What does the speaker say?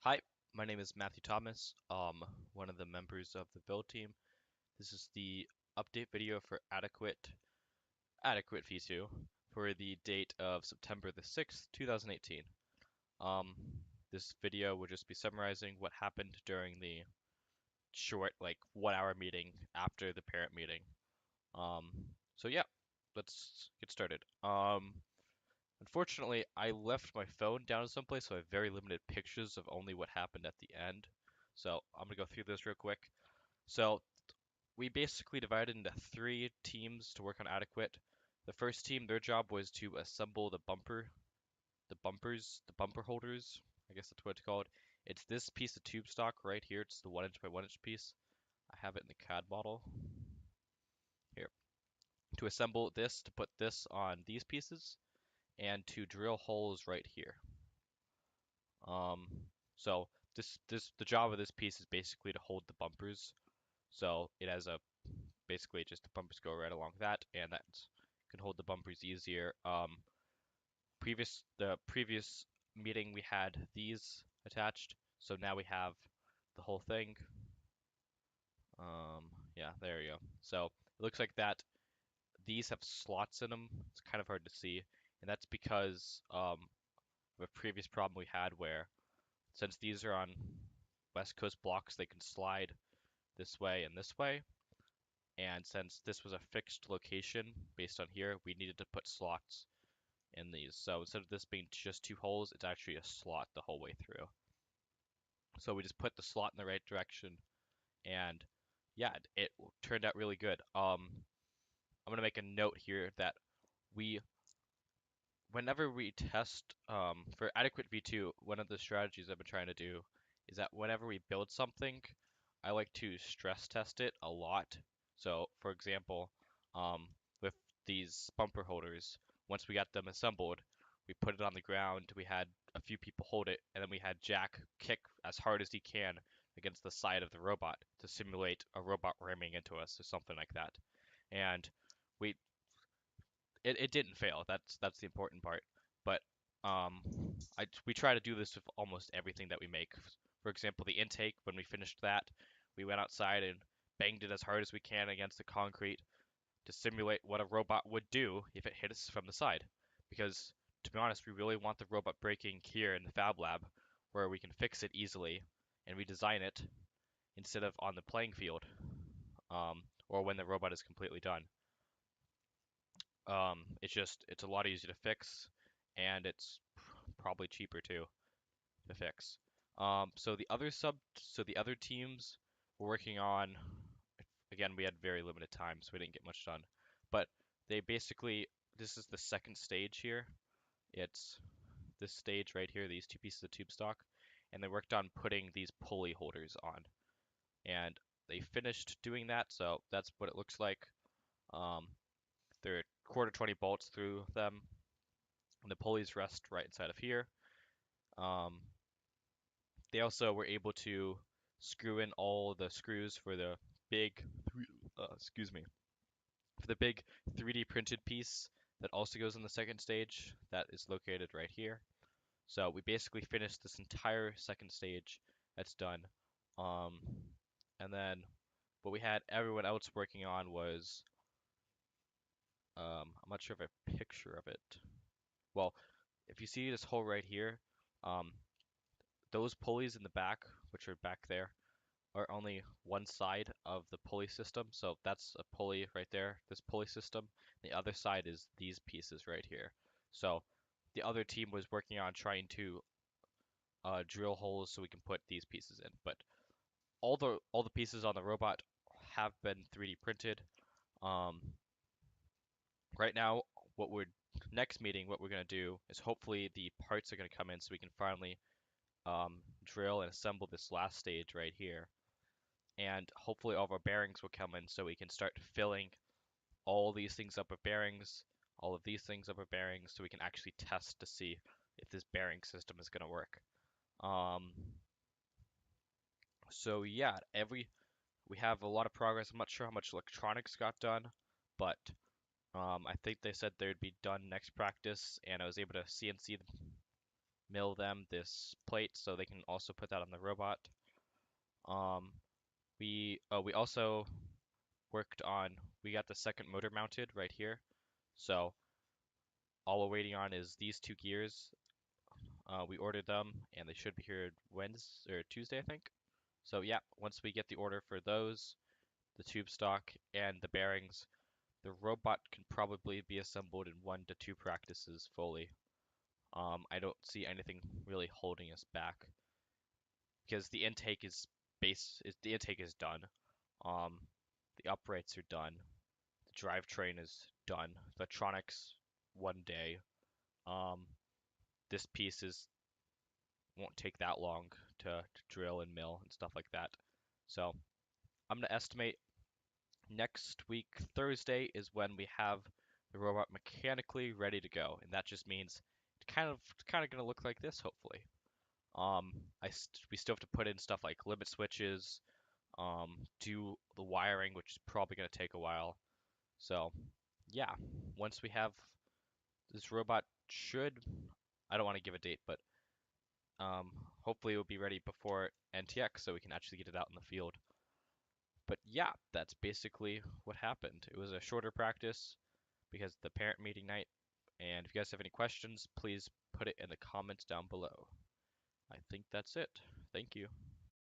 Hi, my name is Matthew Thomas, one of the members of the build team. This is the update video for Adequate V2 for the date of September the 6th, 2018. Um, this video will just be summarizing what happened during the short, like 1 hour meeting after the parent meeting. Um, so yeah, let's get started. Unfortunately, I left my phone down someplace, so I have very limited pictures of only what happened at the end. So I'm gonna go through this real quick. So we basically divided into three teams to work on adequate. The first team, their job was to assemble the bumper holders. I guess that's what it's called. It's this piece of tube stock right here. It's the 1 inch by 1 inch piece. I have it in the CAD model here. To assemble this, to put this on these pieces, and to drill holes right here. Um, so the job of this piece is basically to hold the bumpers. So it has a basically just the bumpers go right along that, and that can hold the bumpers easier. The previous meeting we had these attached, so now we have the whole thing. Um, yeah, there you go. So it looks like that. These have slots in them. It's kind of hard to see, and that's because of a previous problem we had where since these are on West Coast blocks, they can slide this way and this way. And since this was a fixed location based on here, we needed to put slots in these. So instead of this being just two holes, it's actually a slot the whole way through. So we just put the slot in the right direction, and yeah, it turned out really good. I'm gonna make a note here that we, whenever we test for adequate V2, one of the strategies I've been trying to do is that whenever we build something, I like to stress test it a lot. So, for example, with these bumper holders, once we got them assembled, we put it on the ground, we had a few people hold it, and then we had Jack kick as hard as he can against the side of the robot to simulate a robot ramming into us or something like that. And we it didn't fail. That's the important part. But um, we try to do this with almost everything that we make. For example, the intake, when we finished that, we went outside and banged it as hard as we can against the concrete to simulate what a robot would do if it hit us from the side. Because to be honest, we really want the robot breaking here in the Fab Lab, where we can fix it easily and redesign it instead of on the playing field, or when the robot is completely done. It's a lot easier to fix, and it's probably cheaper too to fix. So the other teams were working on. Again, we had very limited time, so we didn't get much done. But they basically, this is the second stage here. It's this stage right here, these two pieces of tube stock, and they worked on putting these pulley holders on, and they finished doing that. So that's what it looks like. Um, there are quarter 20 bolts through them, and the pulleys rest right inside of here. Um, they also were able to screw in all the screws for the big, excuse me, for the big 3D printed piece that also goes in the second stage that is located right here. So we basically finished this entire second stage that's done. Um, and then what we had everyone else working on was, I'm not sure if I have a picture of it. Well, if you see this hole right here, um, those pulleys in the back, which are back there, are only one side of the pulley system. So that's a pulley right there, this pulley system. The other side is these pieces right here. So the other team was working on trying to drill holes so we can put these pieces in. But all the pieces on the robot have been 3D printed. Um, right now, what we're next meeting, what we're gonna do is hopefully the parts are gonna come in so we can finally drill and assemble this last stage right here. And hopefully all of our bearings will come in so we can start filling all these things up with bearings, all of these things up with bearings, so we can actually test to see if this bearing system is gonna work. Um, so yeah, we have a lot of progress. I'm not sure how much electronics got done, but I think they said they'd be done next practice, and I was able to CNC mill them this plate so they can also put that on the robot. Um, we also worked on we got the second motor mounted right here. So all we're waiting on is these two gears. We ordered them and they should be here Wednesday or Tuesday, I think. So yeah, once we get the order for those, the tube stock and the bearings, the robot can probably be assembled in 1 to 2 practices fully. I don't see anything really holding us back because the intake is done. Um, the uprights are done. The drivetrain is done. Electronics 1 day. Um, this piece is won't take that long to drill and mill and stuff like that. So I'm gonna estimate next week Thursday is when we have the robot mechanically ready to go, and that just means it's kind of gonna look like this hopefully. Um, we still have to put in stuff like limit switches, do the wiring, which is probably gonna take a while. So yeah, once we have this robot should, I don't want to give a date, but um, hopefully it will be ready before NTX so we can actually get it out in the field. But yeah, that's basically what happened. It was a shorter practice because the parent meeting night. And if you guys have any questions, please put it in the comments down below. I think that's it. Thank you.